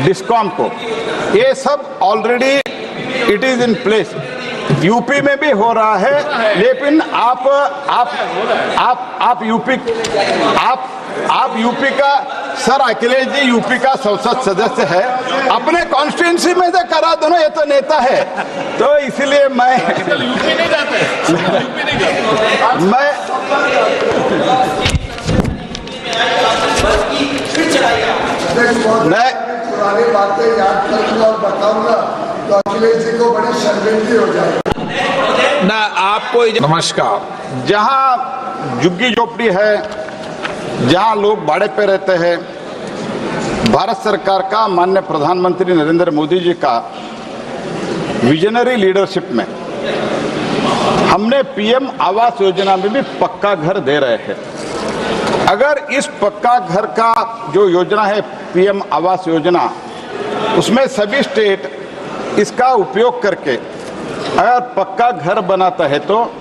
Discom को। ये सब already it is in place. UP में भी हो रहा है, लेकिन आप यूपी का सर अखिलेश जी यूपी का संसद सदस्य है, अपने कॉन्स्टिट्यूंसी में से करा दो ना, ये तो नेता है। तो इसलिए मैं यूपी नहीं जाते, मैं पुरानी बातें याद करूंगा और बताऊंगा तो अखिलेश जी को बड़ी शर्मिंदगी हो जाएगी ना आपको। नमस्कार। जहां झुग्गी झोपड़ी है, जहां लोग भाड़े पे रहते हैं, भारत सरकार का माननीय प्रधानमंत्री नरेंद्र मोदी जी का विजनरी लीडरशिप में हमने पीएम आवास योजना में भी पक्का घर दे रहे हैं। अगर इस पक्का घर का जो योजना है पीएम आवास योजना, उसमें सभी स्टेट इसका उपयोग करके अगर पक्का घर बनाता है तो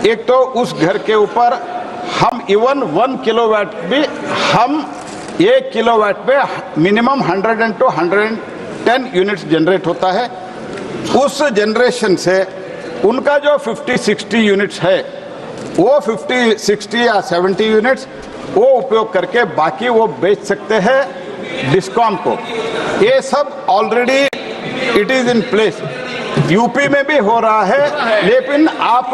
एक तो उस घर के ऊपर हम इवन 1 किलोवाट भी, हम 1 किलोवाट पे मिनिमम 100 to 110 यूनिट्स जनरेट होता है। उस जनरेशन से उनका जो 50-60 यूनिट्स है, वो 50-60 या 70 यूनिट्स वो उपयोग करके बाकी वो बेच सकते हैं डिस्कॉम को। ये सब already it is in place. UP में भी हो रहा है, लेकिन आप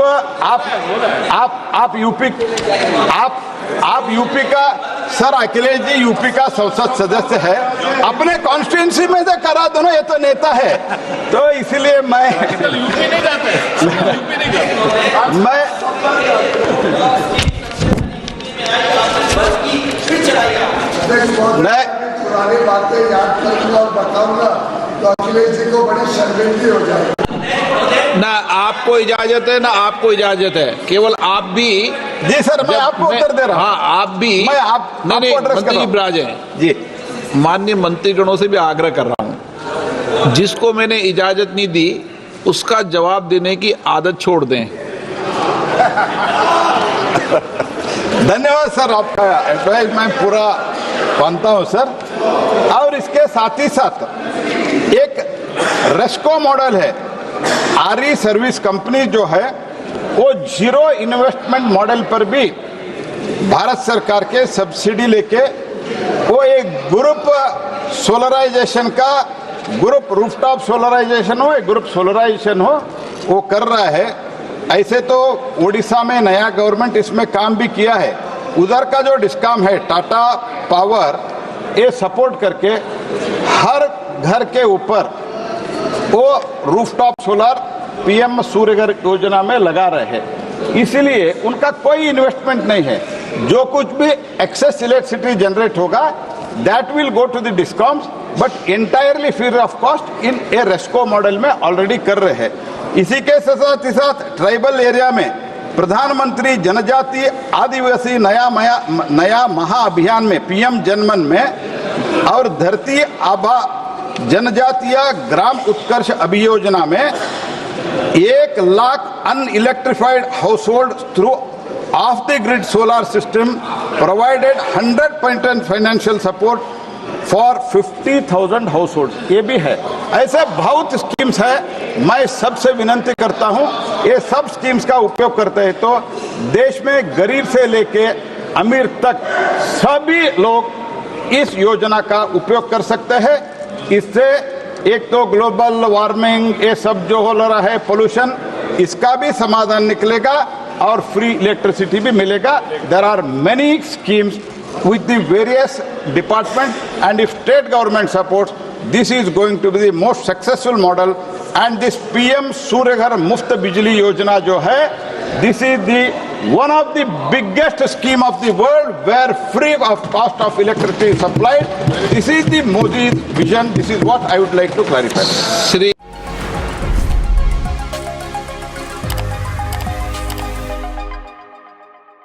यूपी का सर अखिलेश जी यूपी का संसद सदस्य है, अपने कॉन्स्टिट्यूंसी में से करा दो ना, ये तो नेता है। तो इसलिए मैं यूपी नहीं जाते, मैं पुरानी बातें याद करूंगा और बताऊंगा तो अखिलेश जी को बड़ी शर्मिंदगी हो जाएगी ना आपको इजाजत है, ना आपको इजाजत है। केवल आप भी। जी सर, मैं आपको उत्तर दे रहा हूँ। हाँ, आप भी। मैं आपको एड्रेस कर मंत्री रहा जी हूँ। ब्राज हैं जी, माननीय मंत्रीगणों से भी आग्रह कर रहा हूँ, जिसको मैंने इजाजत नहीं दी उसका जवाब देने की आदत छोड़ दें। धन्यवाद सर, आपका एडवाइस मैं पूरा मानता हूँ सर। और इसके साथ ही साथ एक रेस्को मॉडल है, आरई सर्विस कंपनी जो है वो जीरो इन्वेस्टमेंट मॉडल पर भी भारत सरकार के सब्सिडी लेके वो एक ग्रुप सोलराइजेशन का, ग्रुप रूफटॉप सोलराइजेशन हो, एक ग्रुप सोलराइजेशन हो, वो कर रहा है। ऐसे तो उड़ीसा में नया गवर्नमेंट इसमें काम भी किया है। उधर का जो डिस्कॉम है टाटा पावर, ये सपोर्ट करके हर घर के ऊपर वो रूफटॉप सोलर पीएम सूर्यघर योजना में लगा रहे हैं। इसीलिए उनका कोई इन्वेस्टमेंट नहीं है। जो कुछ भी एक्सेस इलेक्ट्रिसिटी जनरेट होगा that will go to the discoms, but entirely free of cost in a RESCO model में ऑलरेडी कर रहे हैं। इसी के साथ ही साथ ट्राइबल एरिया में प्रधानमंत्री जनजातीय आदिवासी नया महाअभियान में पीएम जनमन में और धरती आभा जनजातीय ग्राम उत्कर्ष अभियोजना में 1 lakh unelectrified household through off the grid solar system provided 100% financial support for 50,000 household. ये भी है। ऐसे बहुत स्कीम्स है। मैं सबसे विनती करता हूँ, ये सब स्कीम्स का उपयोग करते हैं तो देश में गरीब से लेके अमीर तक सभी लोग इस योजना का उपयोग कर सकते हैं। इससे एक तो ग्लोबल वार्मिंग, ये सब जो हो रहा है पोल्यूशन, इसका भी समाधान निकलेगा और फ्री इलेक्ट्रिसिटी भी मिलेगा। There are many schemes with the various departments, and if state government supports, this is going to be the most successful model. And this PM Suryaghar Muft Bijli Yojana jo hai, this is the one of the biggest scheme of the world where free of cost of electricity is supplied. This is the Modi's vision. This is what I would like to clarify.